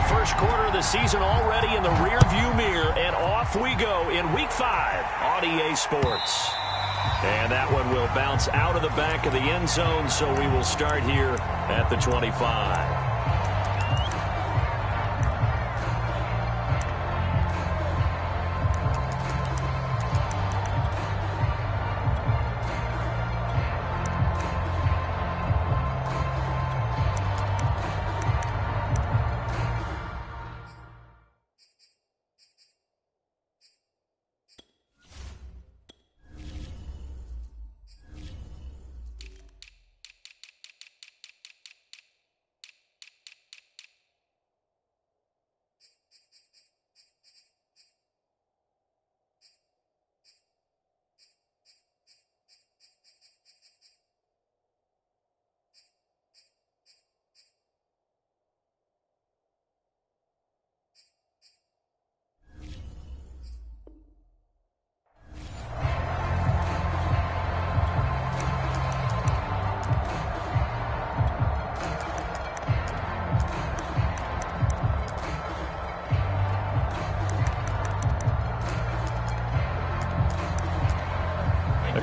first quarter of the season already in the rearview mirror, and off we go in Week 5 on EA Sports. And that one will bounce out of the back of the end zone, so we will start here at the 25.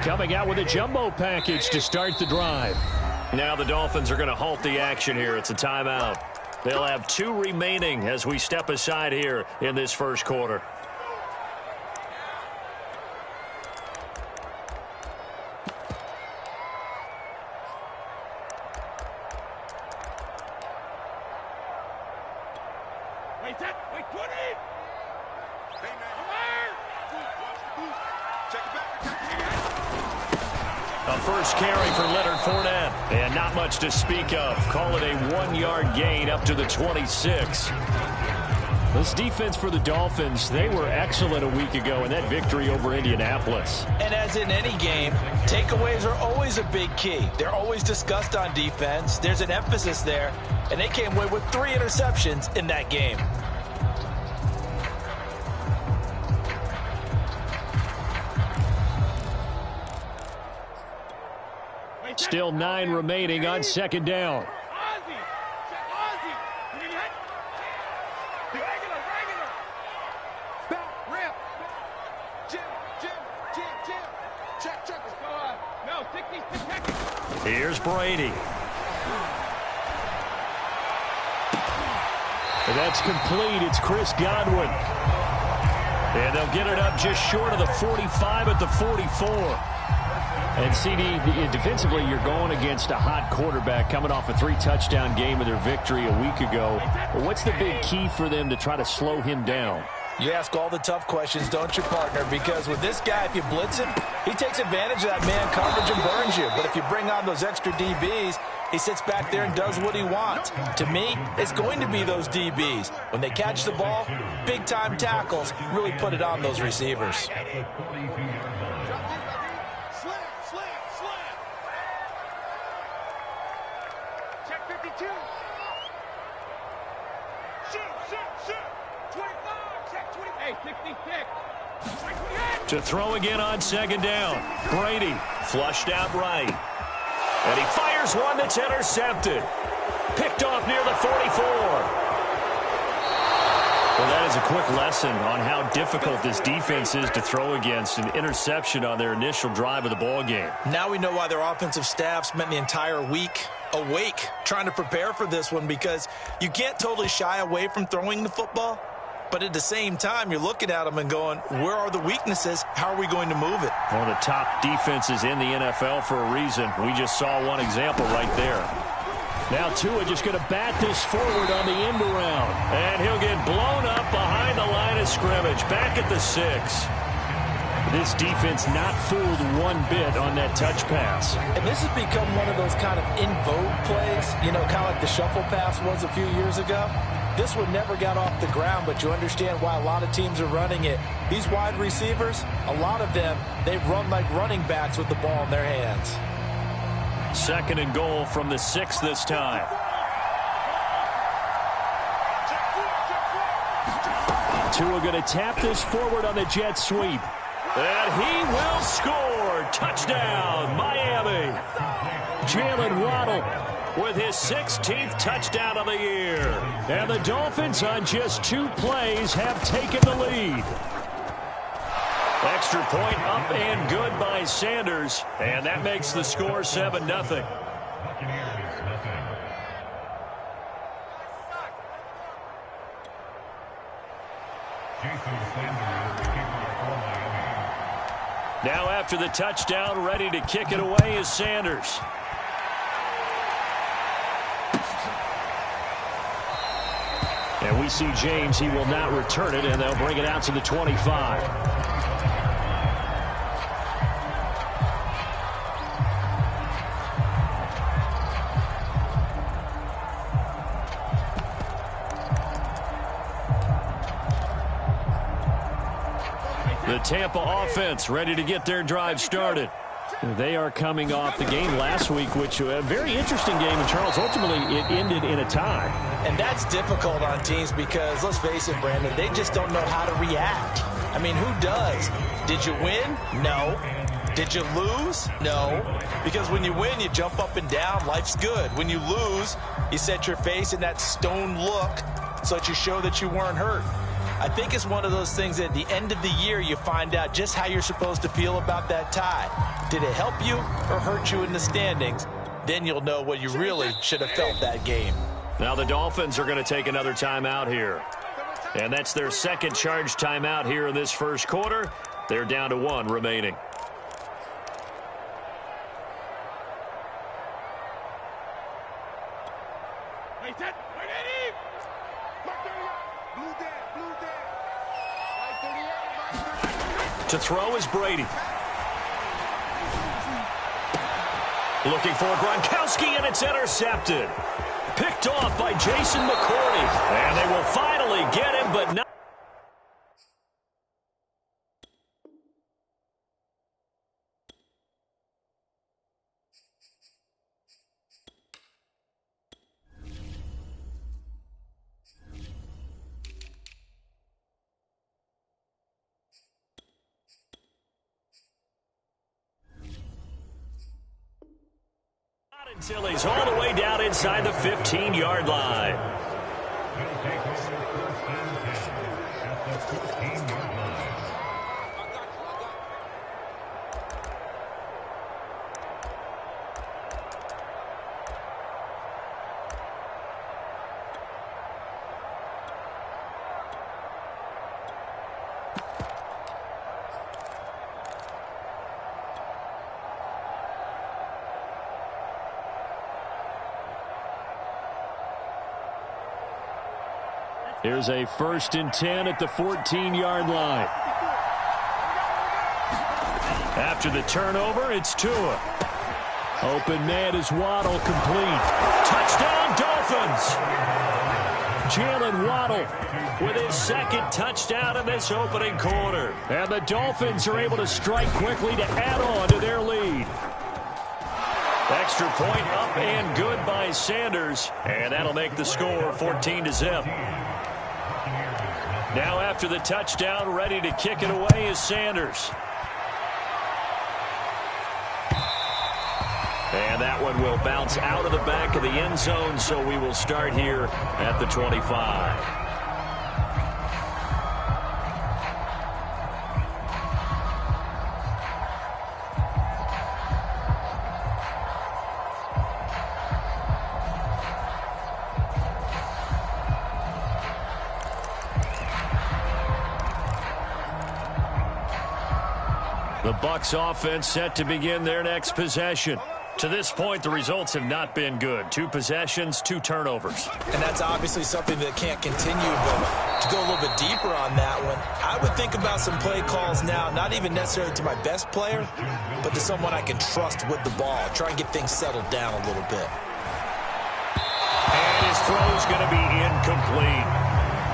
Coming out with a jumbo package to start the drive. Now the Dolphins are going to halt the action here. It's a timeout. They'll have 2 remaining as we step aside here in this first quarter. To speak of. Call it a 1-yard gain up to the 26. This defense for the Dolphins, they were excellent a week ago in that victory over Indianapolis. And as in any game, takeaways are always a big key. They're always discussed on defense. There's an emphasis there, and they came away with 3 interceptions in that game. Still 9 remaining on second down. Here's Brady. And that's complete. It's Chris Godwin. And they'll get it up just short of the 45 at the 44. And CD, defensively, you're going against a hot quarterback coming off a 3-touchdown game of their victory a week ago. But what's the big key for them to try to slow him down? You ask all the tough questions, don't you, partner? Because with this guy, if you blitz him, he takes advantage of that man coverage and burns you. But if you bring on those extra DBs, he sits back there and does what he wants. To me, it's going to be those DBs. When they catch the ball, big-time tackles really put it on those receivers. To throw again on second down. Brady flushed out right. And he fires one that's intercepted. Picked off near the 44. Well, that is a quick lesson on how difficult this defense is to throw against. An interception on their initial drive of the ball game. Now we know why their offensive staff spent the entire week awake trying to prepare for this one, because you can't totally shy away from throwing the football. But at the same time, you're looking at them and going, where are the weaknesses? How are we going to move it? One of the top defenses in the NFL for a reason. We just saw one example right there. Now Tua just going to bat this forward on the end around. And he'll get blown up behind the line of scrimmage. Back at the 6. This defense not fooled one bit on that touch pass. And this has become one of those kind of in vogue plays, you know, kind of like the shuffle pass was a few years ago. This one never got off the ground, but you understand why a lot of teams are running it. These wide receivers, a lot of them, they run like running backs with the ball in their hands. 2nd and goal from the 6 this time. Tua going to tap this forward on the jet sweep. And he will score. Touchdown, Miami. Jalen Waddle with his 16th touchdown of the year. And the Dolphins on just 2 plays have taken the lead. Extra point up and good by Sanders, and that makes the score 7-0. Now after the touchdown, ready to kick it away is Sanders. And we see James. He will not return it, and they'll bring it out to the 25. The Tampa offense ready to get their drive started. They are coming off the game last week, which was a very interesting game. And, Charles, ultimately it ended in a tie. And that's difficult on teams because, let's face it, Brandon, they just don't know how to react. I mean, who does? Did you win? No. Did you lose? No. Because when you win, you jump up and down. Life's good. When you lose, you set your face in that stone look so that you show that you weren't hurt. I think it's one of those things that at the end of the year you find out just how you're supposed to feel about that tie. Did it help you or hurt you in the standings? Then you'll know what you really should have felt that game. Now the Dolphins are going to take another timeout here. And that's their second charge timeout here in this first quarter. They're down to 1 remaining. To throw is Brady. Looking for Gronkowski, and it's intercepted. Picked off by Jason McCourty. And they will finally get him, but not. Until he's all the way down inside the 15-yard line. Here's a 1st and 10 at the 14-yard line. After the turnover, it's Tua. Open man is Waddle, complete. Touchdown, Dolphins! Jalen Waddle with his 2nd touchdown in this opening quarter. And the Dolphins are able to strike quickly to add on to their lead. Extra point up and good by Sanders. And that'll make the score 14-0. Now after the touchdown, ready to kick it away is Sanders. And that one will bounce out of the back of the end zone, so we will start here at the 25. The Bucs offense set to begin their next possession. To this point, the results have not been good. 2 possessions, 2 turnovers. And that's obviously something that can't continue, but to go a little bit deeper on that one, I would think about some play calls now, not even necessarily to my best player, but to someone I can trust with the ball. Try and get things settled down a little bit. And his throw is going to be incomplete.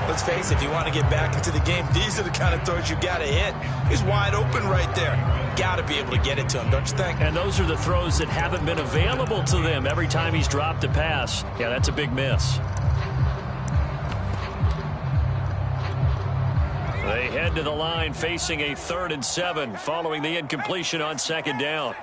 Let's face it, if you want to get back into the game, these are the kind of throws you got to hit. He's wide open right there. Got to be able to get it to him, don't you think? And those are the throws that haven't been available to them every time he's dropped a pass. Yeah, that's a big miss. They head to the line facing a 3rd and 7 following the incompletion on 2nd down.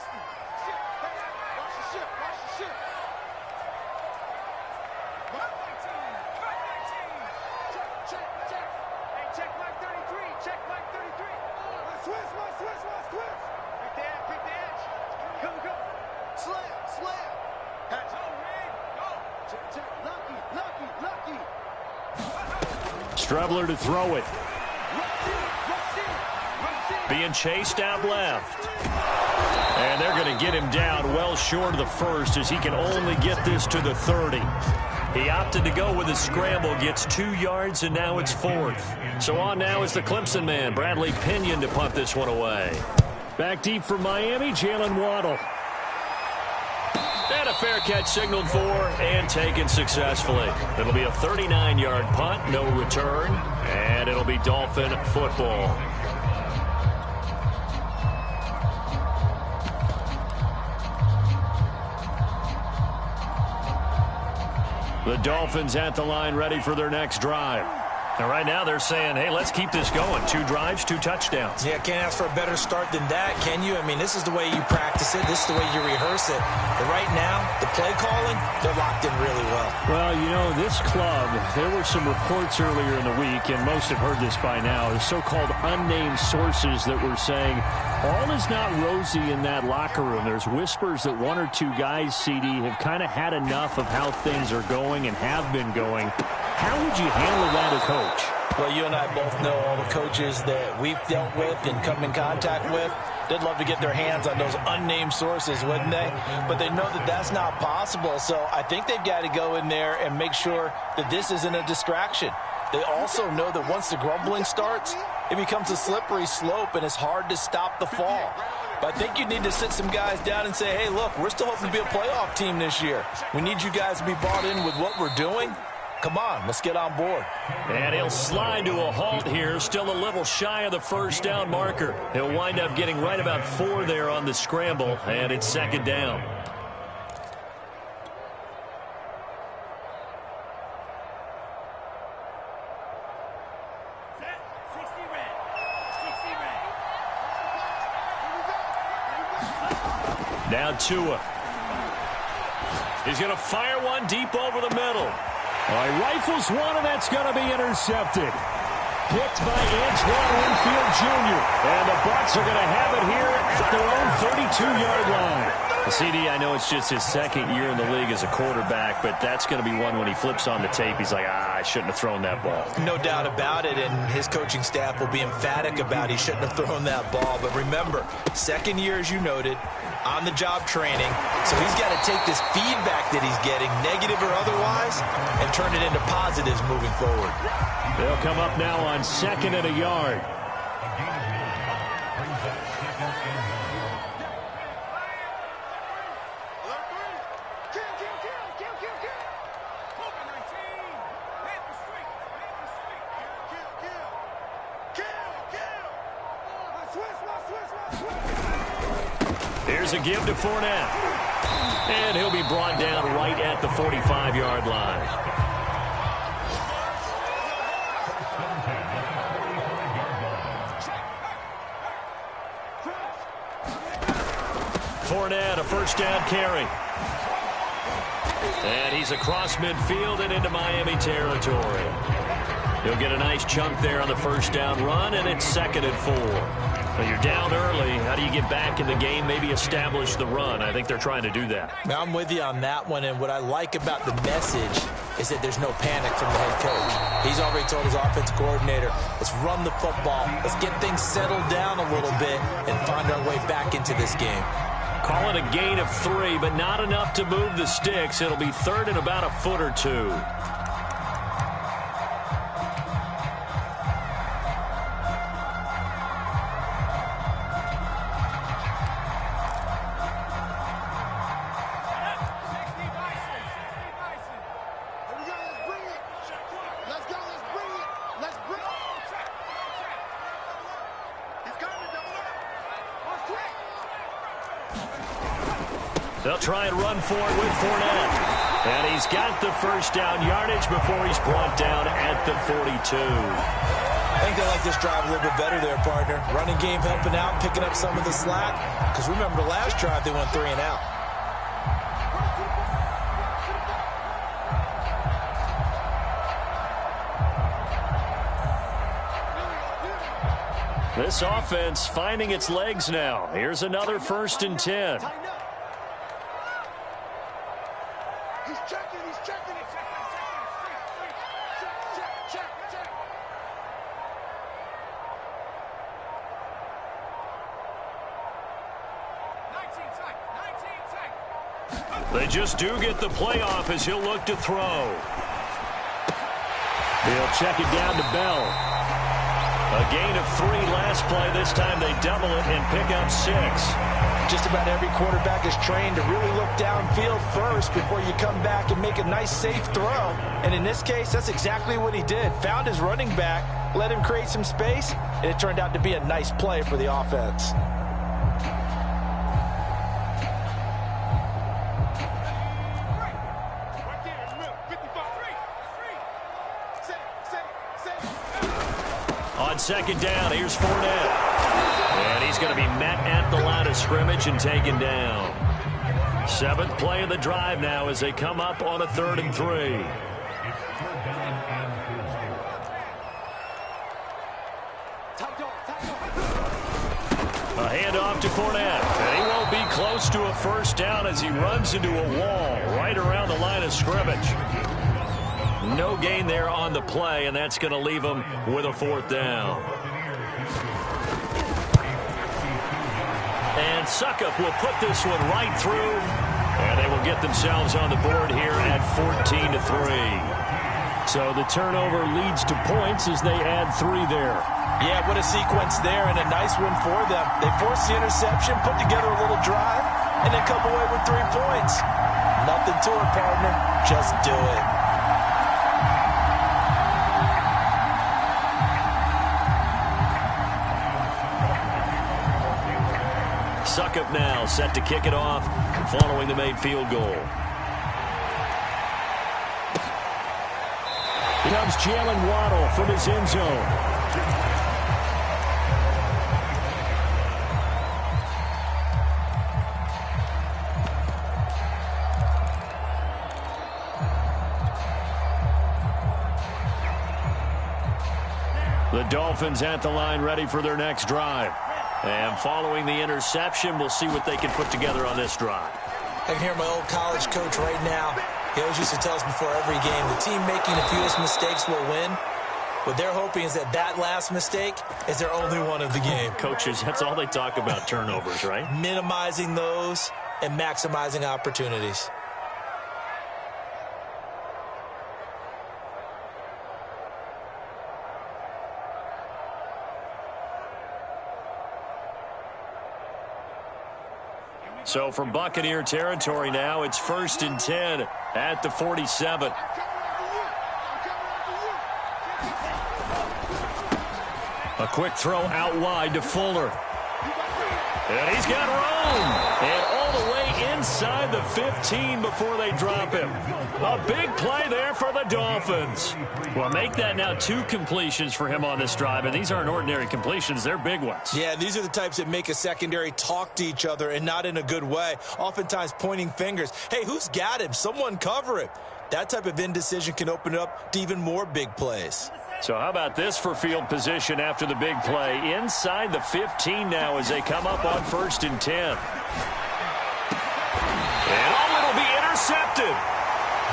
Strebler to throw it. Being chased out left. And they're going to get him down well short of the first as he can only get this to the 30. He opted to go with a scramble, gets 2 yards, and now it's 4th. So on now is the Clemson man, Bradley Pinion, to punt this one away. Back deep for Miami, Jalen Waddle. And a fair catch signaled for and taken successfully. It'll be a 39-yard punt, no return, and it'll be Dolphin football. The Dolphins at the line ready for their next drive. And right now they're saying, hey, let's keep this going. 2 drives, 2 touchdowns. Yeah, can't ask for a better start than that, can you? I mean, this is the way you practice it. This is the way you rehearse it. But right now, the play calling, they're locked in really well. Well, you know, this club, there were some reports earlier in the week, and most have heard this by now, the so-called unnamed sources that were saying all is not rosy in that locker room. There's whispers that 1 or 2 guys, CD, have kind of had enough of how things are going and have been going. How would you handle that as coach? Well, you and I both know all the coaches that we've dealt with and come in contact with. They'd love to get their hands on those unnamed sources, wouldn't they? But they know that that's not possible. So I think they've got to go in there and make sure that this isn't a distraction. They also know that once the grumbling starts, it becomes a slippery slope and it's hard to stop the fall. But I think you need to sit some guys down and say, hey, look, we're still hoping to be a playoff team this year. We need you guys to be bought in with what we're doing. Come on, let's get on board. And he'll slide to a halt here, still a little shy of the first down marker. He'll wind up getting right about 4 there on the scramble, and it's 2nd down. Now Tua. He's going to fire one deep over the middle. He rifles one, and that's going to be intercepted. Picked by Antoine Winfield Jr. And the Bucs are going to have it here at their own 32-yard line. CD, I know it's just his 2nd year in the league as a quarterback, but that's going to be one when he flips on the tape. He's like, I shouldn't have thrown that ball. No doubt about it, and his coaching staff will be emphatic about he shouldn't have thrown that ball. But remember, 2nd year, as you noted, on-the-job training. So he's got to take this feedback that he's getting, negative or otherwise, and turn it into positives moving forward. They'll come up now on 2nd and a yard. Here's a give to Fournette. And he'll be brought down right at the 45-yard line. Fournette, a first down carry. And he's across midfield and into Miami territory. He'll get a nice chunk there on the first down run, and it's 2nd and 4. Well, you're down early. How do you get back in the game, maybe establish the run? I think they're trying to do that. Now, I'm with you on that one, and what I like about the message is that there's no panic from the head coach. He's already told his offensive coordinator, let's run the football, let's get things settled down a little bit and find our way back into this game. Call it a gain of 3, but not enough to move the sticks. It'll be 3rd and about a foot or 2. They'll try and run for it with Fournette. And he's got the first down yardage before he's brought down at the 42. I think they like this drive a little bit better there, partner. Running game helping out, picking up some of the slack. Because remember, the last drive they went 3 and out. This offense finding its legs now. Here's another 1st and 10. He's checking it. Check. They just do get the playoff as he'll look to throw. He'll check it down to Bell. A gain of 3 last play. This time they double it and pick up 6. Just about every quarterback is trained to really look downfield first before you come back and make a nice, safe throw. And in this case, that's exactly what he did. Found his running back, let him create some space, and it turned out to be a nice play for the offense. On 2nd down, here's Fournette. And he's going to be met at the line of scrimmage and taken down. 7th play of the drive now as they come up on a 3rd and 3. A handoff to Fournette. And he won't be close to a 1st down as he runs into a wall right around the line of scrimmage. No gain there on the play, and that's going to leave him with a 4th down. And Suckup will put this one right through, and they will get themselves on the board here at 14-3. So the turnover leads to points as they add 3 there. Yeah, what a sequence there, and a nice one for them. They forced the interception, put together a little drive, and then come away with 3 points. Nothing to it, partner. Just do it. Suckup now set to kick it off following the made field goal. Here comes Jalen Waddle from his end zone. The Dolphins at the line ready for their next drive. And following the interception, we'll see what they can put together on this drive. I can hear my old college coach right now. He always used to tell us before every game, the team making the fewest mistakes will win. What they're hoping is that that last mistake is their only one of the game. Coaches, that's all they talk about, turnovers, right? Minimizing those and maximizing opportunities. So from Buccaneer territory now, it's 1st and 10 at the 47. A quick throw out wide to Fuller. And he's got room. And all the way inside the 15 before they drop him. A big play there for the Dolphins. Well, make that now 2 completions for him on this drive. And these aren't ordinary completions. They're big ones. Yeah, these are the types that make a secondary talk to each other and not in a good way. Oftentimes pointing fingers. Hey, who's got him? Someone cover him. That type of indecision can open it up to even more big plays. So how about this for field position after the big play? Inside the 15 now as they come up on 1st and 10. And it'll be intercepted.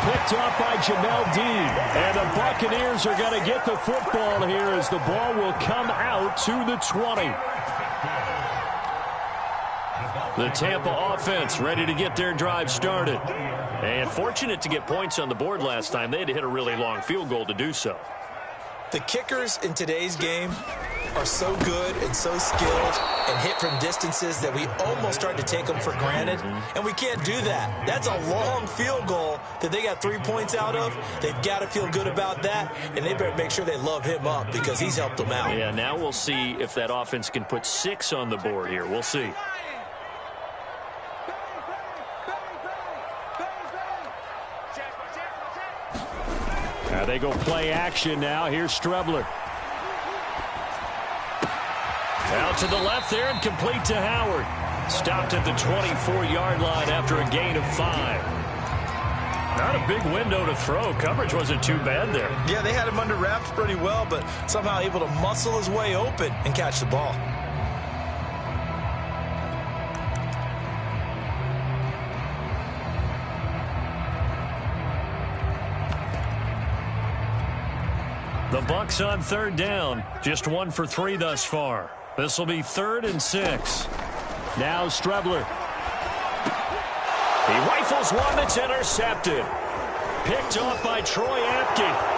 Picked off by Jamel Dean. And the Buccaneers are going to get the football here as the ball will come out to the 20. The Tampa offense ready to get their drive started. And fortunate to get points on the board last time. They had to hit a really long field goal to do so. The kickers in today's game are so good and so skilled and hit from distances that we almost start to take them for granted. And we can't do that. That's a long field goal that they got 3 points out of. They've got to feel good about that, and they better make sure they love him up because he's helped them out. Yeah, now we'll see if that offense can put 6 on the board here. We'll see. They go play action now. Here's Strebler. Out to the left there and complete to Howard. Stopped at the 24-yard line after a gain of 5. Not a big window to throw. Coverage wasn't too bad there. Yeah, they had him under wraps pretty well, but somehow able to muscle his way open and catch the ball. The Bucs on third down. Just 1 for 3 thus far. This will be 3rd and 6. Now Strebler. He rifles one that's intercepted. Picked off by Troy Apke.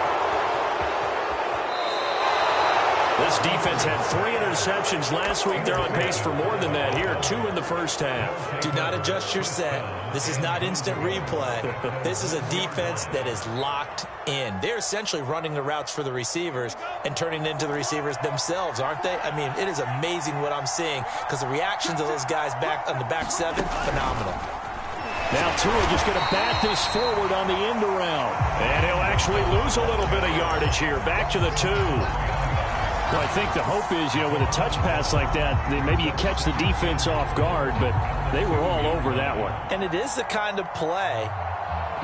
This defense had 3 interceptions last week. They're on pace for more than that here. 2 in the first half. Do not adjust your set. This is not instant replay. This is a defense that is locked in. They're essentially running the routes for the receivers and turning it into the receivers themselves, aren't they? I mean, it is amazing what I'm seeing because the reactions of those guys back on the back 7, phenomenal. Now Tua just going to bat this forward on the end around. And he'll actually lose a little bit of yardage here. Back to the 2. Well, I think the hope is, with a touch pass like that, maybe you catch the defense off guard, but they were all over that one. And it is the kind of play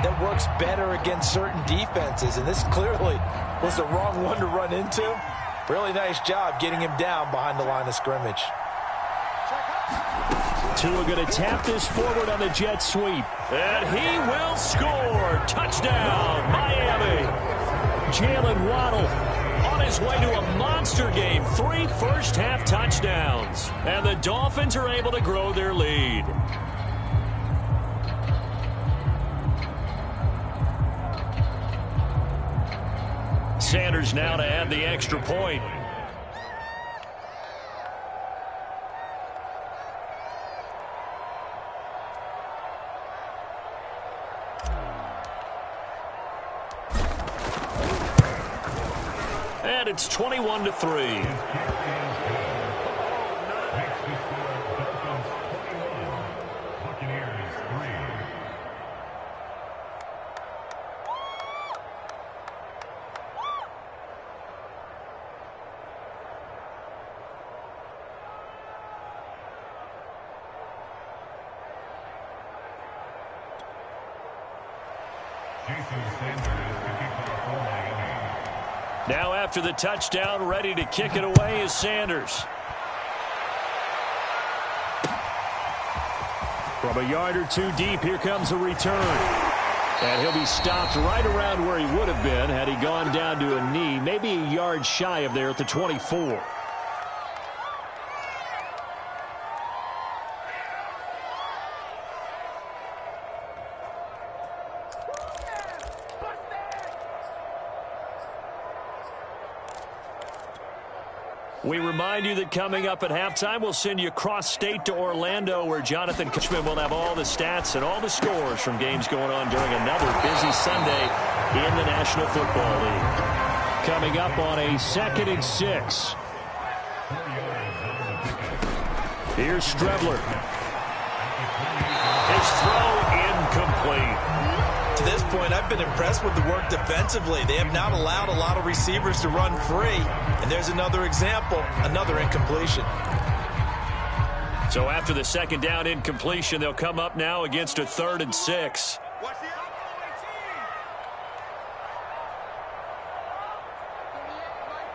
that works better against certain defenses, and this clearly was the wrong one to run into. Really nice job getting him down behind the line of scrimmage. Tua going to tap this forward on the jet sweep. And he will score. Touchdown, Miami. Jalen Waddle on his way to a monster game. 3 first-half touchdowns. And the Dolphins are able to grow their lead. Sanders now to add the extra point. And it's 21-3. Now after the touchdown, ready to kick it away is Sanders. From a yard or 2 deep, here comes a return. And he'll be stopped right around where he would have been had he gone down to a knee, maybe a yard shy of there at the 24. We remind you that coming up at halftime, we'll send you cross-state to Orlando, where Jonathan Cushman will have all the stats and all the scores from games going on during another busy Sunday in the National Football League. Coming up on a 2nd and 6. Here's Strebler. His throw incomplete. To this point, I've been impressed with the work defensively. They have not allowed a lot of receivers to run free. And there's another example, another incompletion. So after the 2nd down incompletion, they'll come up now against a 3rd and 6. Watch the other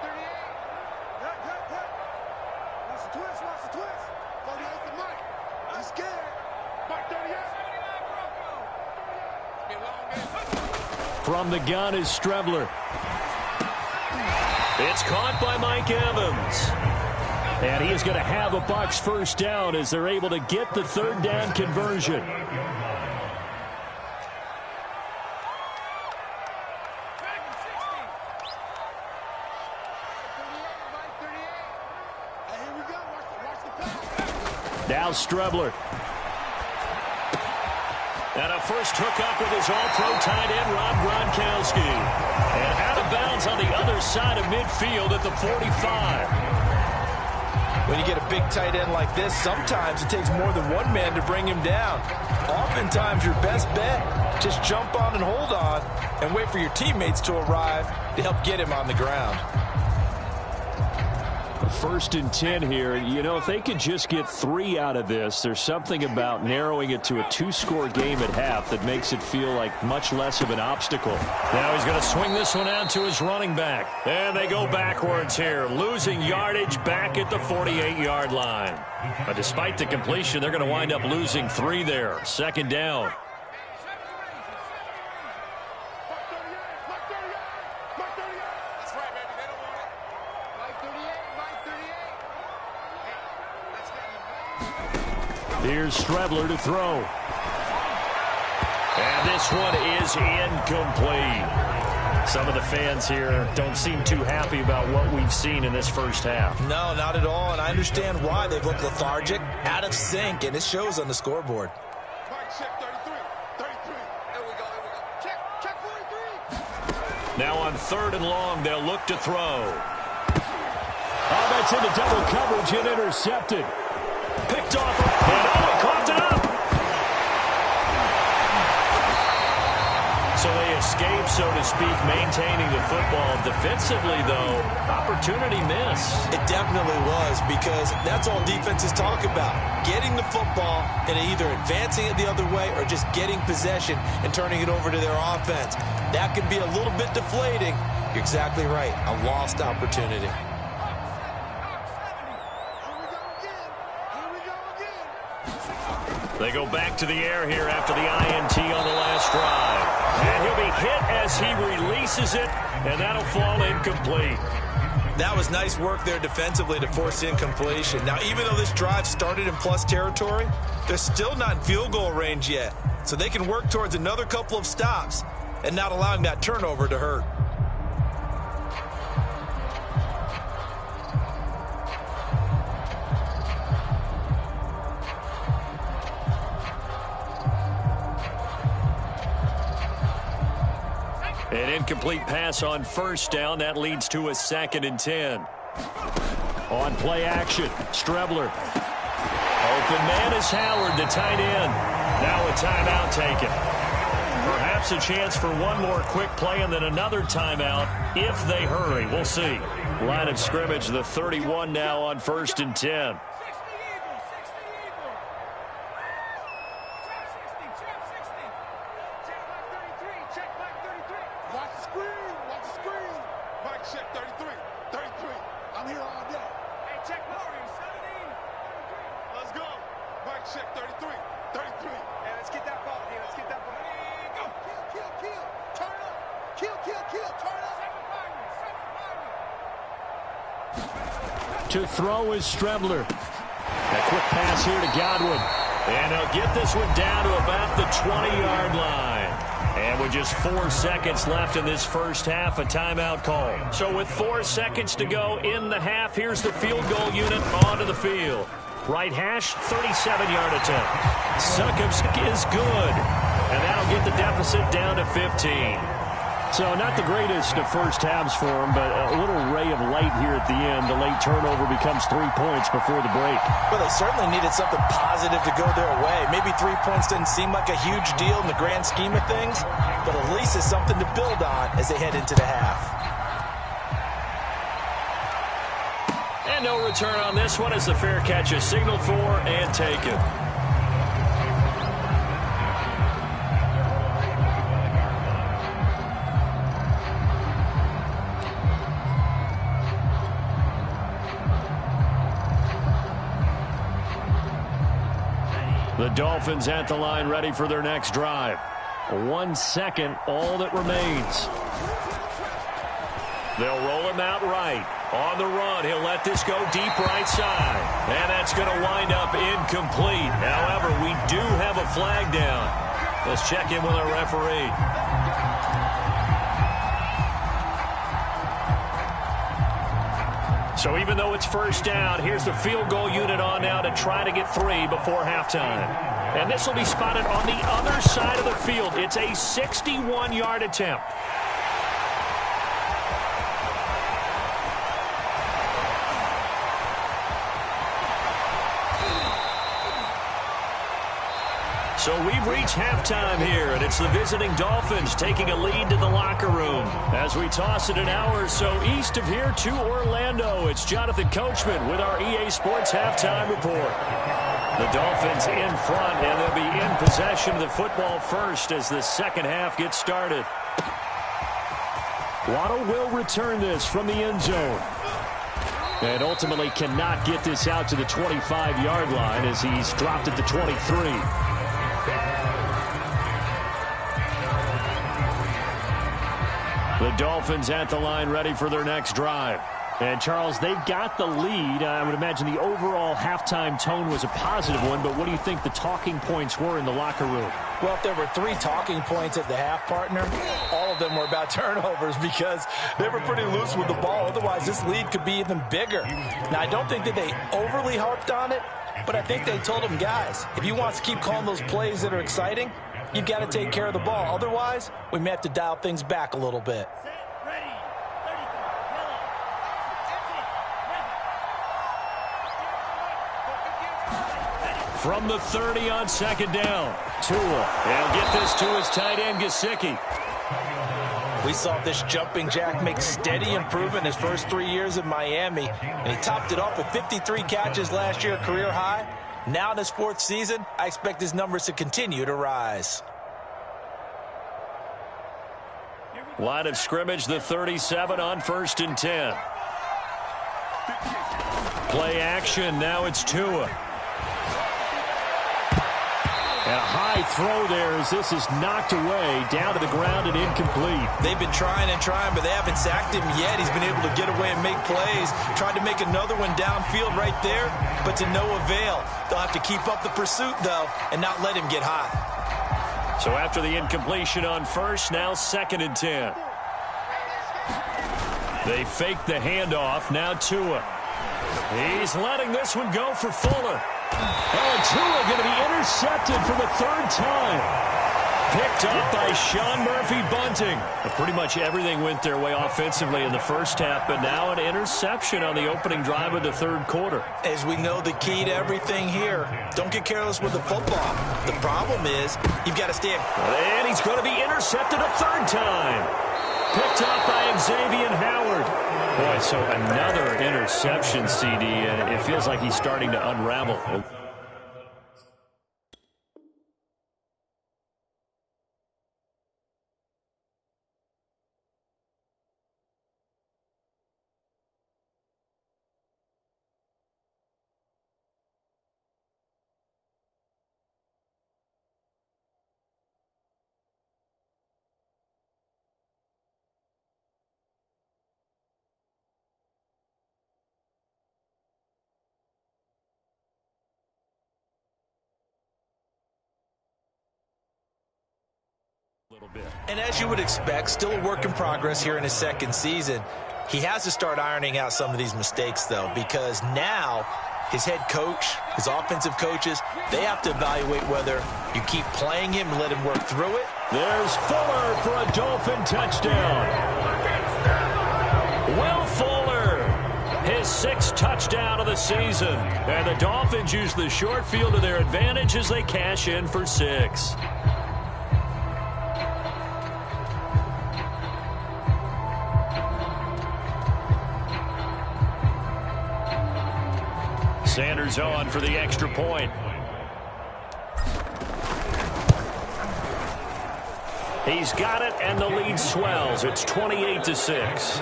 38. Watch the twist, watch the twist. 38 to Mike. He's scared. Mike 38. From the gun is Strebler. It's caught by Mike Evans. And he is going to have a Bucs first down as they're able to get the 3rd down conversion. Now Strebler. And a first hookup with his all-pro tight end, Rob Gronkowski. And out of bounds on the other side of midfield at the 45. When you get a big tight end like this, sometimes it takes more than one man to bring him down. Oftentimes, your best bet, just jump on and hold on and wait for your teammates to arrive to help get him on the ground. First and 10 here. You know, if they could just get 3 out of this, there's something about narrowing it to a 2-score game at half that makes it feel like much less of an obstacle. Now he's going to swing this one out to his running back. And they go backwards here, losing yardage back at the 48-yard line. But despite the completion, they're going to wind up losing 3 there. Second down. Here's Strebler to throw. And this one is incomplete. Some of the fans here don't seem too happy about what we've seen in this first half. No, not at all, and I understand why. They've looked lethargic, out of sync, and it shows on the scoreboard. Now on 3rd and long, they'll look to throw. Oh, that's into double coverage and intercepted. Picked off, and oh, he coughed it up. So they escape, so to speak, maintaining the football. Defensively, though, opportunity miss. It definitely was, because that's all defenses talk about. Getting the football and either advancing it the other way or just getting possession and turning it over to their offense. That can be a little bit deflating. You're exactly right. A lost opportunity. They go back to the air here after the INT on the last drive. And he'll be hit as he releases it, and that'll fall incomplete. That was nice work there defensively to force incompletion. Now, even though this drive started in plus territory, they're still not in field goal range yet. So they can work towards another couple of stops and not allowing that turnover to hurt. An incomplete pass on first down. That leads to a 2nd and 10. On play action, Strebler. Open man is Howard, the tight end. Now a timeout taken. Perhaps a chance for one more quick play and then another timeout if they hurry. We'll see. Line of scrimmage, the 31 now on 1st and 10. To throw is Strebler. A quick pass here to Godwin. And he'll get this one down to about the 20-yard line. And with just 4 seconds left in this first half, a timeout call. So with 4 seconds to go in the half, here's the field goal unit onto the field. Right hash, 37-yard attempt. Suckups is good. And that'll get the deficit down to 15. So not the greatest of first halves for him, but a little ray of light here at the end. The late turnover becomes 3 points before the break. Well, they certainly needed something positive to go their way. Maybe 3 points didn't seem like a huge deal in the grand scheme of things, but at least it's something to build on as they head into the half. And no return on this one as the fair catch is signaled for and taken. The Dolphins at the line ready for their next drive. 1 second, all that remains. They'll roll him out right. On the run, he'll let this go deep right side. And that's going to wind up incomplete. However, we do have a flag down. Let's check in with our referee. So even though it's first down, here's the field goal unit on now to try to get 3 before halftime. And this will be spotted on the other side of the field. It's a 61-yard attempt. So we've reached halftime here, and it's the visiting Dolphins taking a lead to the locker room. As we toss it an hour or so east of here to Orlando, it's Jonathan Coachman with our EA Sports Halftime Report. The Dolphins in front, and they'll be in possession of the football first as the second half gets started. Waddle will return this from the end zone. And ultimately cannot get this out to the 25-yard line as he's dropped at the 23. The Dolphins at the line ready for their next drive. And, Charles, they've got the lead. I would imagine the overall halftime tone was a positive one, but what do you think the talking points were in the locker room? Well, if there were 3 talking points at the half, partner, all of them were about turnovers because they were pretty loose with the ball. Otherwise, this lead could be even bigger. Now, I don't think that they overly harped on it, but I think they told them, guys, if you want to keep calling those plays that are exciting, you've got to take care of the ball. Otherwise, we may have to dial things back a little bit. From the 30 on second down, Tua. He'll get this to his tight end, Gesicki. We saw this jumping jack make steady improvement his first 3 years in Miami, and he topped it off with 53 catches last year, career high. Now in his 4th season, I expect his numbers to continue to rise. Line of scrimmage, the 37 on 1st and 10. Play action, now it's Tua. And a high throw there as this is knocked away, down to the ground and incomplete. They've been trying and trying, but they haven't sacked him yet. He's been able to get away and make plays. Tried to make another one downfield right there, but to no avail. They'll have to keep up the pursuit, though, and not let him get hot. So after the incompletion on 1st, now 2nd and 10. They fake the handoff, now Tua. He's letting this one go for Fuller. And Tua going to be intercepted for the 3rd time. Picked up by Sean Murphy-Bunting. Pretty much everything went their way offensively in the first half, but now an interception on the opening drive of the 3rd quarter. As we know, the key to everything here, don't get careless with the football. The problem is you've got to stay. And he's going to be intercepted a 3rd time. Picked up by Xavier Howard. Boy, so another interception, CD, and it feels like he's starting to unravel. And as you would expect, still a work in progress here in his 2nd season. He has to start ironing out some of these mistakes, though, because now his head coach, his offensive coaches, they have to evaluate whether you keep playing him and let him work through it. There's Fuller for a Dolphin touchdown. Will Fuller, his 6th touchdown of the season. And the Dolphins use the short field to their advantage as they cash in for 6. Sanders on for the extra point. He's got it, and the lead swells. It's 28-6.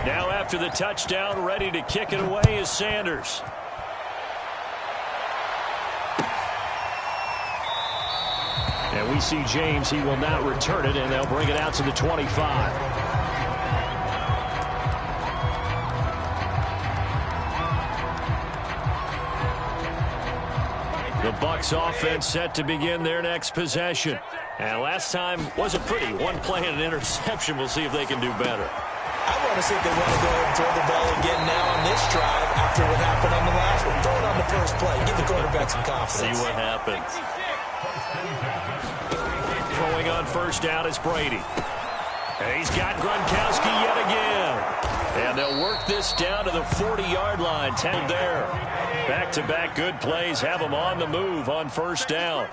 Now after the touchdown, ready to kick it away is Sanders. And we see James. He will not return it, and they'll bring it out to the 25. The Bucs offense set to begin their next possession. And last time wasn't pretty. One play and an interception. We'll see if they can do better. I want to see if they want to go ahead and throw the ball again now on this drive after what happened on the last one. Throw it on the first play. Give the quarterback some confidence. See what happens. Throwing on first down is Brady. And he's got Gronkowski yet again. And they'll work this down to the 40-yard line. Tackled there. Back-to-back good plays have him on the move on first down.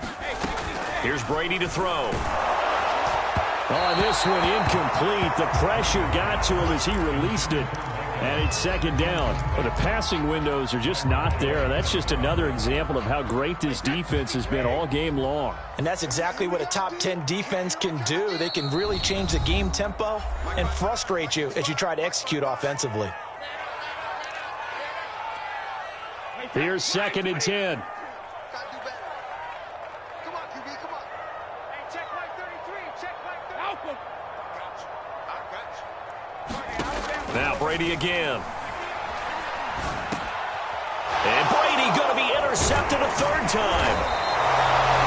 Here's Brady to throw. On this one, incomplete. The pressure got to him as he released it. And it's second down. But the passing windows are just not there. That's just another example of how great this defense has been all game long. And that's exactly what a top 10 defense can do. They can really change the game tempo and frustrate you as you try to execute offensively. Here's second and 10. Now Brady again. And Brady going to be intercepted a third time.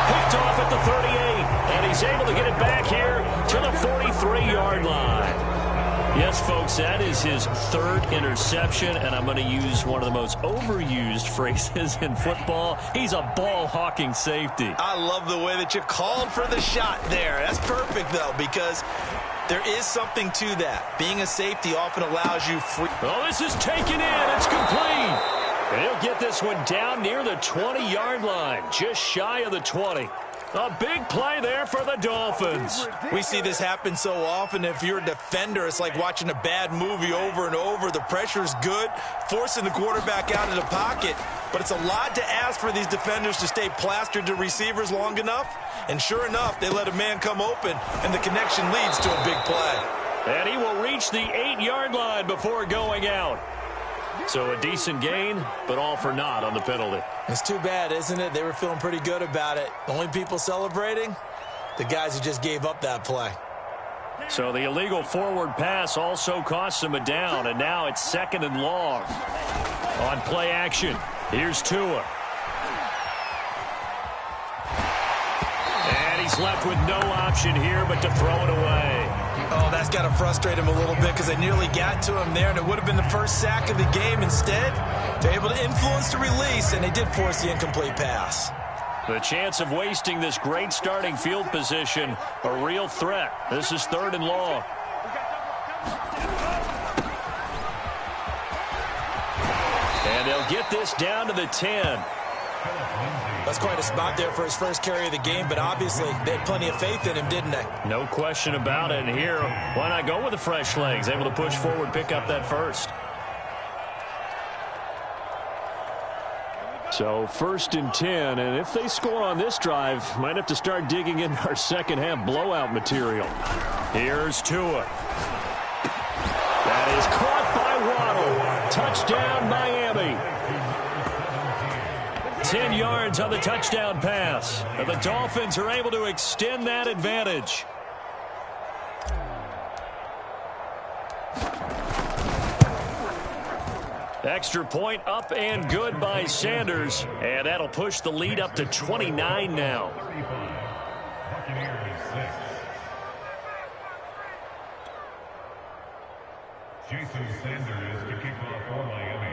Picked off at the 38. And he's able to get it back here to the 43-yard line. Yes, folks, that is his third interception. And I'm going to use one of the most overused phrases in football. He's a ball-hawking safety. I love the way that you called for the shot there. That's perfect, though, because there is something to that. Being a safety often allows you free. Oh, this is taken in. It's complete. And he'll get this one down near the 20-yard line, just shy of the 20. A big play there for the Dolphins. We see this happen so often. If you're a defender, it's like watching a bad movie over and over. The pressure's good, forcing the quarterback out of the pocket. But it's a lot to ask for these defenders to stay plastered to receivers long enough. And sure enough, they let a man come open, and the connection leads to a big play. And he will reach the 8-yard line before going out. So a decent gain, but all for naught on the penalty. It's too bad, isn't it? They were feeling pretty good about it. The only people celebrating, the guys who just gave up that play. So the illegal forward pass also costs him a down, and now it's second and long. On play action, here's Tua. And he's left with no option here but to throw it away. Oh, that's got to frustrate him a little bit because they nearly got to him there, and it would have been the first sack of the game. Instead, they're able to influence the release, and they did force the incomplete pass. The chance of wasting this great starting field position, a real threat. This is third and long. And they'll get this down to the 10. That's quite a spot there for his first carry of the game, but obviously they had plenty of faith in him, didn't they? No question about it. And here, why not go with the fresh legs? Able to push forward, pick up that first. So first and 10, and if they score on this drive, might have to start digging in our second half blowout material. Here's Tua. That is caught by Waddle. Touchdown, Miami. 10 yards on the touchdown pass. And the Dolphins are able to extend that advantage. Extra point up and good by Sanders. And that'll push the lead up to 29 now. Jason Sanders to kick off for Miami.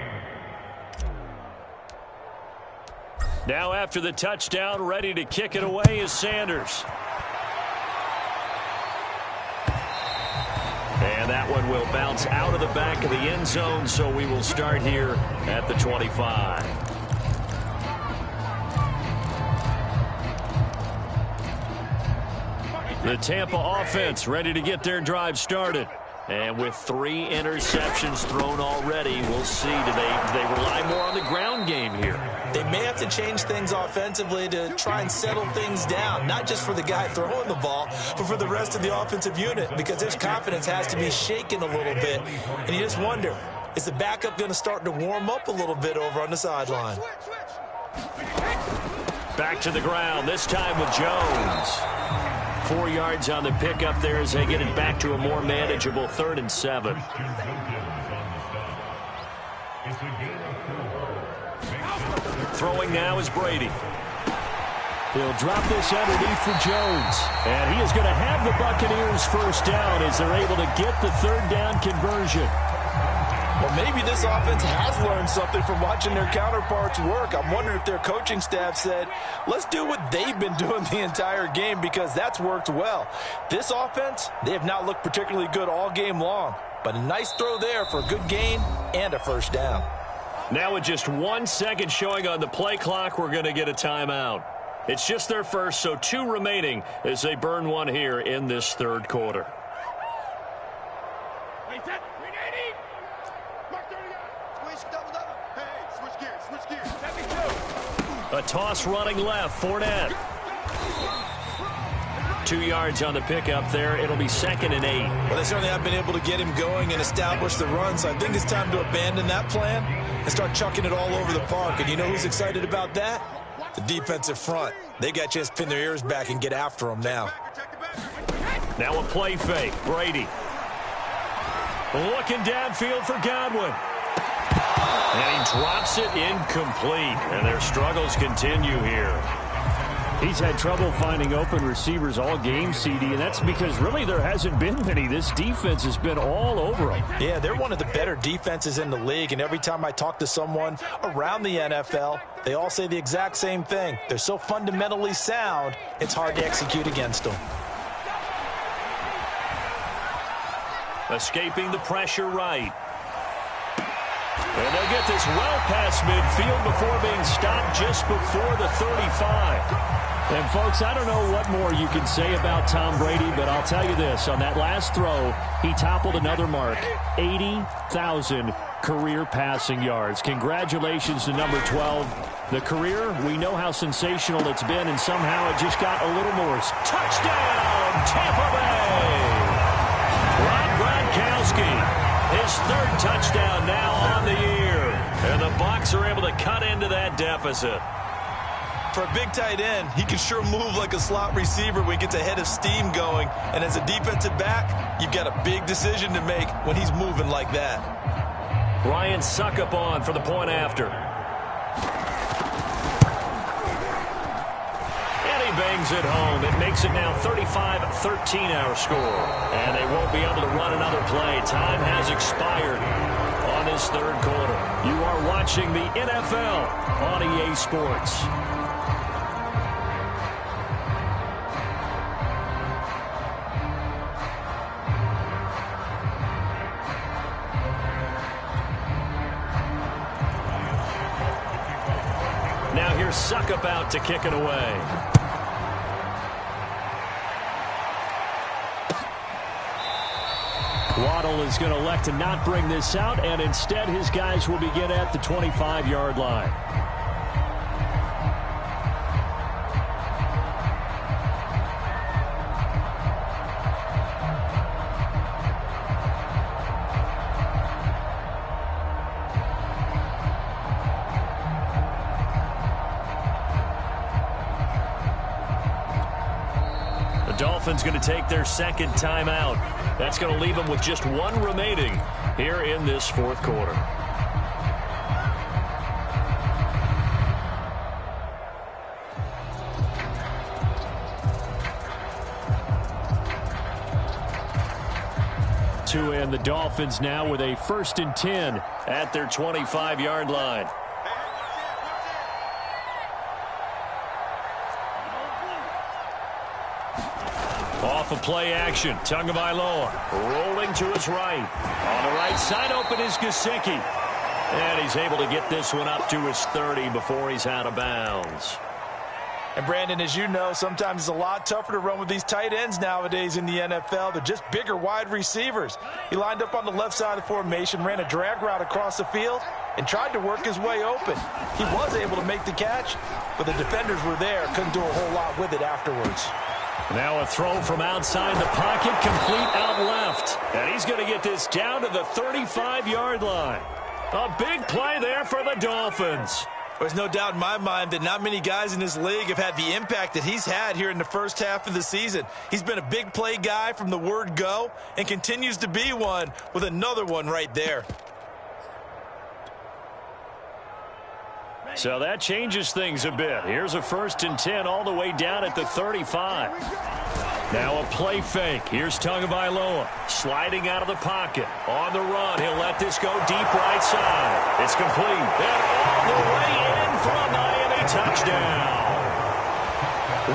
Now after the touchdown, ready to kick it away is Sanders. And that one will bounce out of the back of the end zone, so we will start here at the 25. The Tampa offense ready to get their drive started. And with 3 interceptions thrown already, we'll see. Do they rely more on the ground game here? They may have to change things offensively to try and settle things down, not just for the guy throwing the ball, but for the rest of the offensive unit, because their confidence has to be shaken a little bit. And you just wonder, is the backup going to start to warm up a little bit over on the sideline? Back to the ground, this time with Jones. 4 yards on the pickup there as they get it back to a more manageable 3rd and 7. Throwing now is Brady. He'll drop this underneath for Jones. And he is going to have the Buccaneers first down as they're able to get the 3rd down conversion. Well, Well, maybe this offense has learned something from watching their counterparts work. I'm wondering if their coaching staff said, let's do what they've been doing the entire game, because that's worked well. This offense, they have not looked particularly good all game long, but a nice throw there for a good gain and a first down. Now with just 1 second showing on the play clock, we're going to get a timeout. It's just their first, so 2 remaining as they burn one here in this third quarter. A toss running left, Fournette. 2 yards on the pickup there. It'll be 2nd and 8. Well, they certainly have been able to get him going and establish the run, so I think it's time to abandon that plan and start chucking it all over the park. And you know who's excited about that? The defensive front. They got a chance to pin their ears back and get after him now. Now a play fake. Brady. Looking downfield for Godwin. And he drops it incomplete. And their struggles continue here. He's had trouble finding open receivers all game, CD, and that's because really there hasn't been many. This defense has been all over him. Yeah, they're one of the better defenses in the league, and every time I talk to someone around the NFL, they all say the exact same thing. They're so fundamentally sound, it's hard to execute against them. Escaping the pressure right. And they'll get this well past midfield before being stopped just before the 35. And, folks, I don't know what more you can say about Tom Brady, but I'll tell you this. On that last throw, he toppled another mark, 80,000 career passing yards. Congratulations to number 12. The career, we know how sensational it's been, and somehow it just got a little more. Touchdown, Tampa Bay! Rob Gronkowski, his 3rd touchdown now on the year. And the Bucs are able to cut into that deficit. For a big tight end, he can sure move like a slot receiver when he gets a head of steam going. And as a defensive back, you've got a big decision to make when he's moving like that. Ryan Suckup on for the point after. And he bangs it home. It makes it now 35-13 our score. And they won't be able to run another play. Time has expired on this third quarter. You are watching the NFL on EA Sports. Now here's Suckup out to kick it away. Waddle is going to elect to not bring this out, and instead his guys will begin at the 25-yard line. Dolphins going to take their 2nd timeout. That's going to leave them with just 1 remaining here in this 4th quarter. And the Dolphins now with a 1st and 10 at their 25-yard line. Off of play action, Tagovailoa rolling to his right. On the right side open is Gesicki. And he's able to get this one up to his 30 before he's out of bounds. And, Brandon, as you know, sometimes it's a lot tougher to run with these tight ends nowadays in the NFL. They're just bigger wide receivers. He lined up on the left side of the formation, ran a drag route across the field, and tried to work his way open. He was able to make the catch, but the defenders were there, couldn't do a whole lot with it afterwards. Now a throw from outside the pocket, complete out left. And he's going to get this down to the 35-yard line. A big play there for the Dolphins. There's no doubt in my mind that not many guys in this league have had the impact that he's had here in the first half of the season. He's been a big play guy from the word go and continues to be one with another one right there. So that changes things a bit. Here's a 1st and 10 all the way down at the 35. Now a play fake. Here's Tagovailoa sliding out of the pocket. On the run, he'll let this go deep right side. It's complete. And all the way in for a Miami touchdown.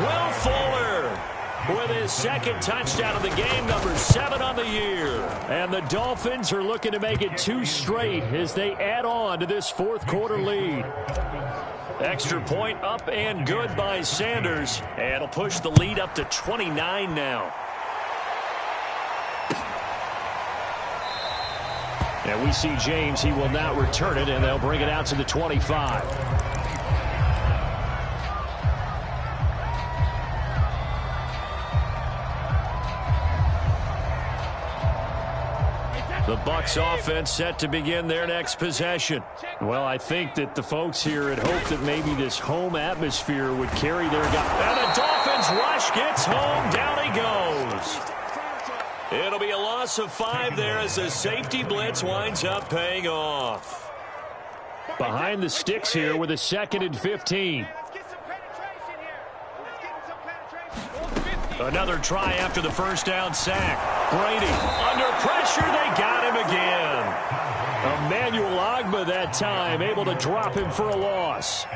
Will Fuller with his second touchdown of the game, number 7 on the year. And the Dolphins are looking to make it 2 straight as they add on to this fourth quarter lead. Extra point up and good by Sanders. And it'll push the lead up to 29 now. And we see James. He will not return it, and they'll bring it out to the 25. The Bucs offense set to begin their next possession. Well, I think that the folks here had hoped that maybe this home atmosphere would carry their guy. And the Dolphins rush gets home. Down he goes. It'll be a loss of 5 there as the safety blitz winds up paying off. Behind the sticks here with a 2nd and 15. Another try after the first down sack. Brady under pressure. They got him again. Emmanuel Ogbah that time able to drop him for a loss.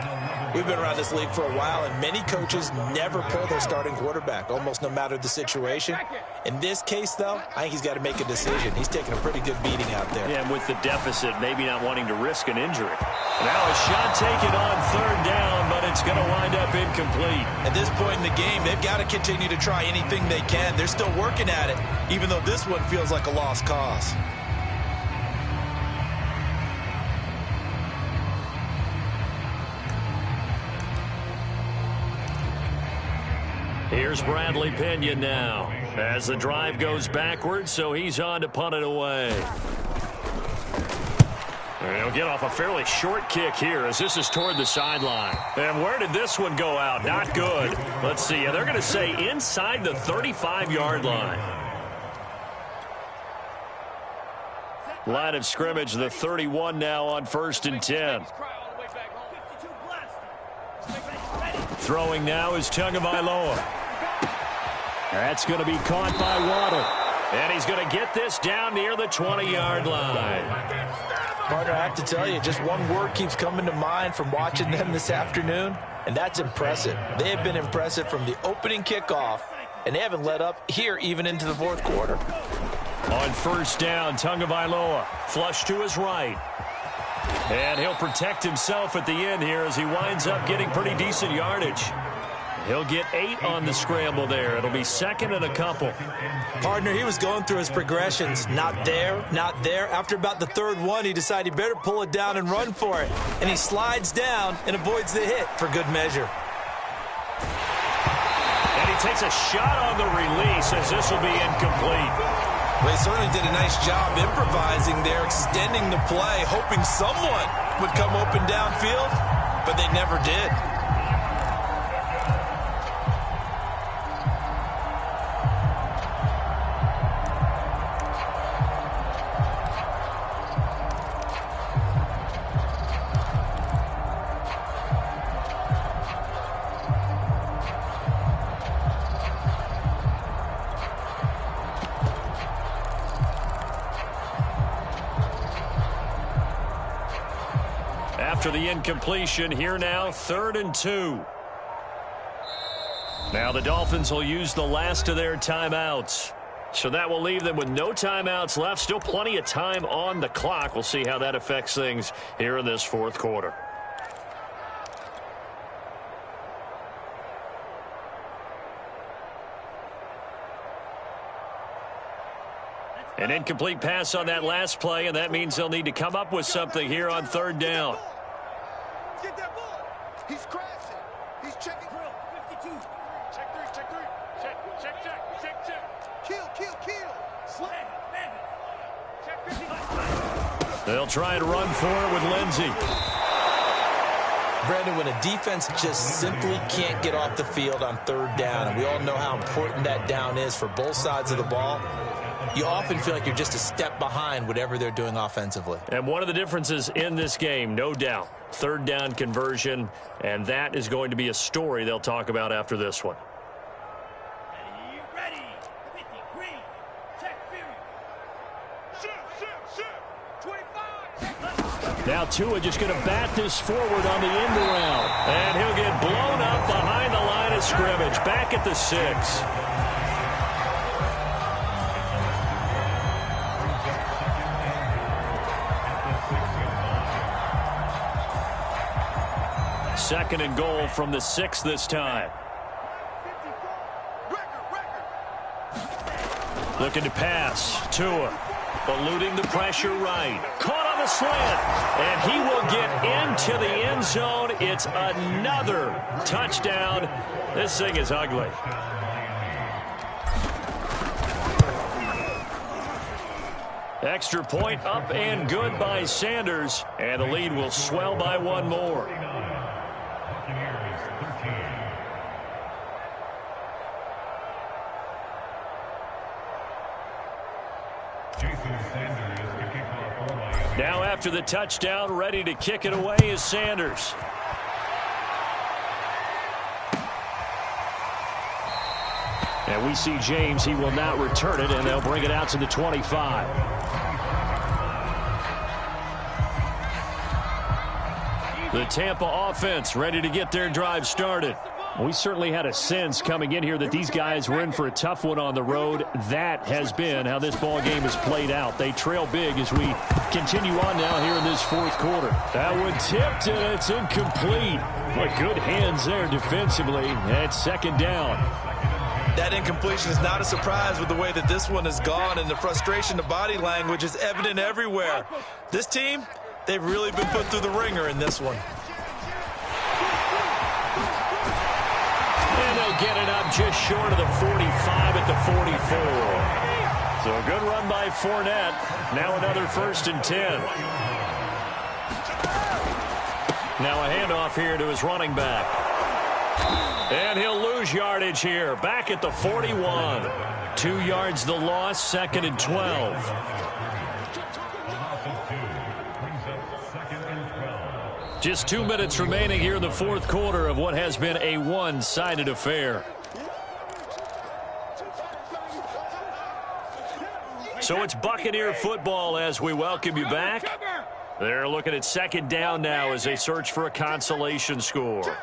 We've been around this league for a while, and many coaches never pull their starting quarterback, almost no matter the situation. In this case, though, I think he's got to make a decision. He's taking a pretty good beating out there. Yeah, and with the deficit, maybe not wanting to risk an injury. Now a shot taken on 3rd down, but it's going to wind up incomplete. At this point in the game, they've got to continue to try anything they can. They're still working at it, even though this one feels like a lost cause. Here's Bradley Pinion now as the drive goes backwards, so he's on to punt it away. And he'll get off a fairly short kick here as this is toward the sideline. And where did this one go out? Not good. Let's see. They're going to say inside the 35-yard line. Line of scrimmage, the 31 now on 1st and 10. Throwing now is Tagovailoa. That's going to be caught by Waddle. And he's going to get this down near the 20-yard line. Partner, I have to tell you, just one word keeps coming to mind from watching them this afternoon, and that's impressive. They have been impressive from the opening kickoff, and they haven't let up here even into the fourth quarter. On 1st down, Tagovailoa flush to his right. And he'll protect himself at the end here as he winds up getting pretty decent yardage. He'll get 8 on the scramble there. It'll be 2nd and a couple. Partner, he was going through his progressions. Not there, not there. After about the 3rd one, he decided he better pull it down and run for it. And he slides down and avoids the hit for good measure. And he takes a shot on the release as this will be incomplete. They certainly did a nice job improvising there, extending the play, hoping someone would come open downfield, but they never did. After the incompletion, here now, 3rd and 2. Now the Dolphins will use the last of their timeouts. So that will leave them with no timeouts left. Still plenty of time on the clock. We'll see how that affects things here in this fourth quarter. An incomplete pass on that last play, and that means they'll need to come up with something here on 3rd down. Get that ball. He's crashing. He's checking. 52. Check 3, check 3. Check. Kill. Slam. Check 55. They'll try and run for it with Lindsey. Brandon, when a defense just simply can't get off the field on 3rd down, and we all know how important that down is for both sides of the ball, you often feel like you're just a step behind whatever they're doing offensively. And one of the differences in this game, no doubt, 3rd down conversion, and that is going to be a story they'll talk about after this one. Now Tua just going to bat this forward on the end around. And he'll get blown up behind the line of scrimmage. Back at the 6. Second and goal from the 6 this time. Looking to pass. Tua eluding the pressure right. Caught on the slant. And he will get into the end zone. It's another touchdown. This thing is ugly. Extra point up and good by Sanders. And the lead will swell by one more. Now after the touchdown, ready to kick it away is Sanders. And we see James. He will not return it, and they'll bring it out to the 25. The Tampa offense ready to get their drive started. We certainly had a sense coming in here that these guys were in for a tough one on the road. That has been how this ball game has played out. They trail big as we continue on now here in this fourth quarter. That one tipped, and it's incomplete. What good hands there defensively at second down. That incompletion is not a surprise with the way that this one has gone, and the frustration, the body language is evident everywhere. This team, they've really been put through the ringer in this one. And they'll get it up just short of the 45 at the 44. So a good run by Fournette. Now another 1st and 10. Now a handoff here to his running back. And he'll lose yardage here. Back at the 41. 2 yards the loss, 2nd and 12. Just 2 minutes remaining here in the fourth quarter of what has been a one-sided affair. So it's Buccaneer football as we welcome you back. They're looking at second down now as they search for a consolation score.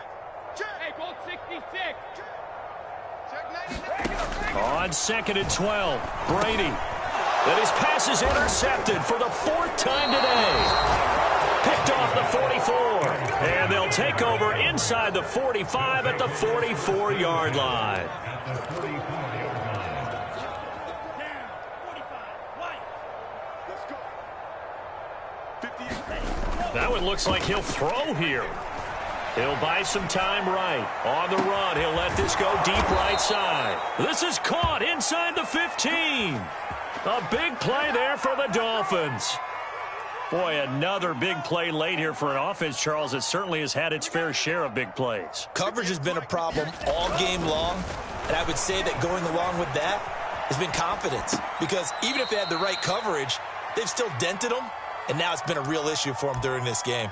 On 2nd and 12, Brady. And his pass is intercepted for the 4th time today. Picked off the 44. And they'll take over inside the 45 at the 44-yard line. That one looks like he'll throw here. He'll buy some time right. On the run, he'll let this go deep right side. This is caught inside the 15. A big play there for the Dolphins. Boy, another big play late here for an offense, Charles, that certainly has had its fair share of big plays. Coverage has been a problem all game long, and I would say that going along with that has been confidence. Because even if they had the right coverage, they've still dented them, and now it's been a real issue for them during this game.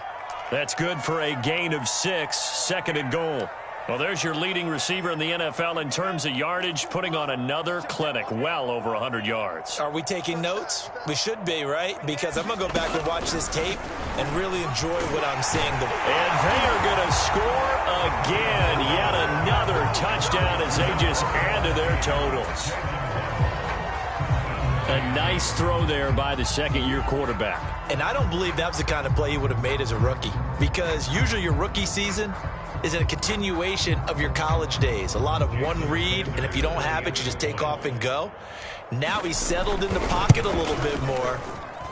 That's good for a gain of 6, 2nd and goal. Well, there's your leading receiver in the NFL in terms of yardage, putting on another clinic, well over 100 yards. Are we taking notes? We should be, right? Because I'm going to go back and watch this tape and really enjoy what I'm seeing. And they are going to score again. Yet another touchdown as they just add to their totals. A nice throw there by the second-year quarterback. And I don't believe that was the kind of play he would have made as a rookie. Because usually your rookie season is a continuation of your college days. A lot of one read, and if you don't have it, you just take off and go. Now he's settled in the pocket a little bit more,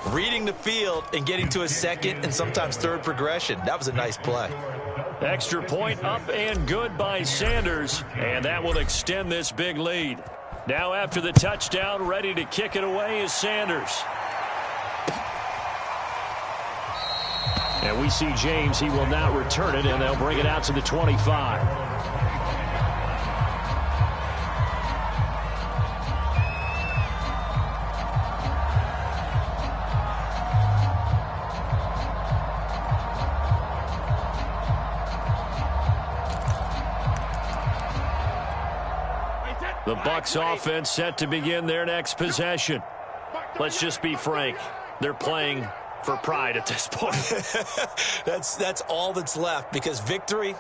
reading the field and getting to a second and sometimes third progression. That was a nice play. Extra point up and good by Sanders, and that will extend this big lead. Now after the touchdown, ready to kick it away is Sanders. And we see James. He will not return it, and they'll bring it out to the 25. The Bucs offense set to begin their next possession. Let's just be frank. They're playing for pride at this point. That's all that's left, because victory,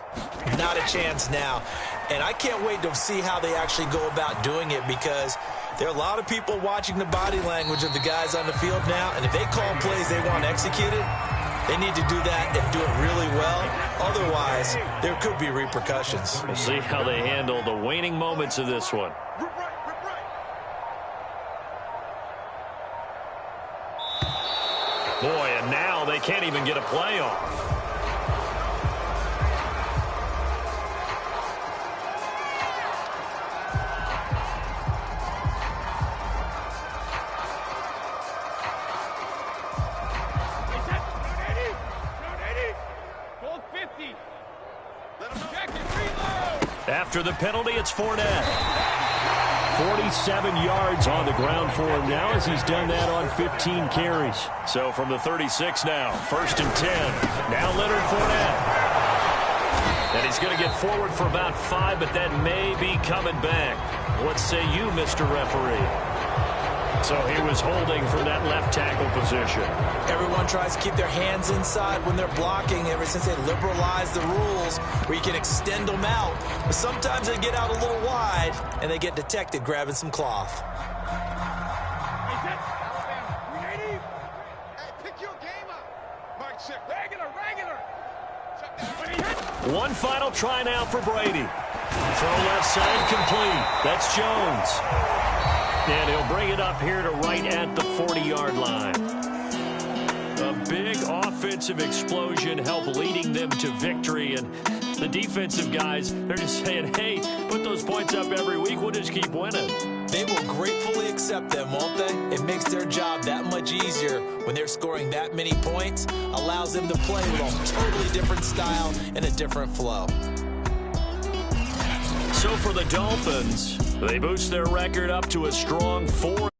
not a chance now. And I can't wait to see how they actually go about doing it, because there are a lot of people watching the body language of the guys on the field now, and if they call plays they want executed, they need to do that and do it really well. Otherwise, there could be repercussions. We'll see how they handle the waning moments of this one. Boy, and now they can't even get a play off. After the penalty, it's Fournette. 47 yards on the ground for him now, as he's done that on 15 carries. So from the 36 now, 1st and 10. Now Leonard Fournette. And he's going to get forward for about 5, but that may be coming back. What say you, Mr. Referee? So he was holding from that left tackle position. Everyone tries to keep their hands inside when they're blocking ever since they liberalized the rules where you can extend them out. But sometimes they get out a little wide and they get detected grabbing some cloth. Hey, pick your game up. Mike said, regular. One final try now for Brady. Throw left side complete. That's Jones. And he'll bring it up here to right at the 40-yard line. A big offensive explosion helped leading them to victory. And the defensive guys, they're just saying, hey, put those points up every week. We'll just keep winning. They will gratefully accept them, won't they? It makes their job that much easier when they're scoring that many points. Allows them to play with a totally different style and a different flow. So for the Dolphins, they boost their record up to a strong 4-0.